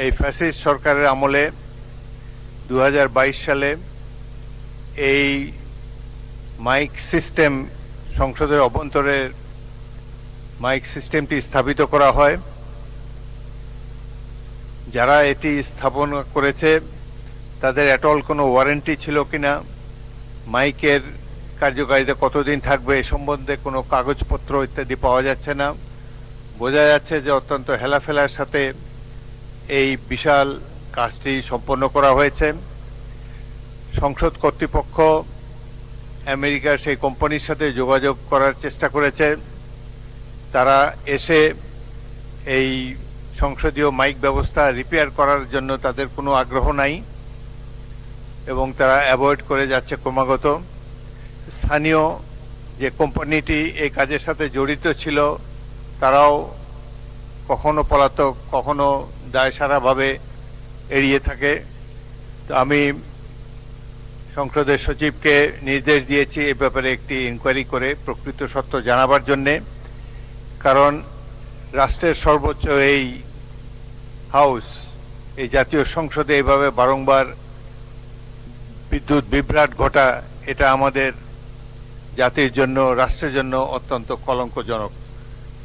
এই ফ্যাসিস্ট সরকারের আমলে 2022 সালে এই মাইক সিস্টেম সংসদের অভ্যন্তরের মাইক সিস্টেমটি স্থাপিত করা হয়। যারা এটি স্থাপন করেছে তাদের অ্যাটল কোনো ওয়ারেন্টি ছিল কিনা, মাইকের কার্যকারিতা কতদিন থাকবে এ সম্বন্ধে কোনো কাগজপত্র ইত্যাদি পাওয়া যাচ্ছে না। বোঝা যাচ্ছে যে অত্যন্ত হেলাফেলার সাথে এই বিশাল কাজটি সম্পন্ন করা হয়েছে। সংসদ কর্তৃপক্ষ আমেরিকার সেই কোম্পানির সাথে যোগাযোগ করার চেষ্টা করেছে। তারা এসে এই সংসদীয় মাইক ব্যবস্থা রিপেয়ার করার জন্য তাদের কোনো আগ্রহ নাই এবং তারা অ্যাভয়েড করে যাচ্ছে ক্রমাগত। স্থানীয় যে কোম্পানিটি এই কাজের সাথে জড়িত ছিল তারাও কখনো পলাতক, কখনো দায়সারাভাবে এড়িয়ে থাকে। তো আমি সংসদের সচিবকে নির্দেশ দিয়েছি এ ব্যাপারে একটি ইনকোয়ারি করে প্রকৃত সত্য জানাবার জন্যে। কারণ রাষ্ট্রের সর্বোচ্চ এই হাউস, এই জাতীয় সংসদে এইভাবে বারংবার বিদ্যুৎ বিভ্রাট ঘটা, এটা আমাদের জাতির জন্য, রাষ্ট্রের জন্য অত্যন্ত কলঙ্কজনক।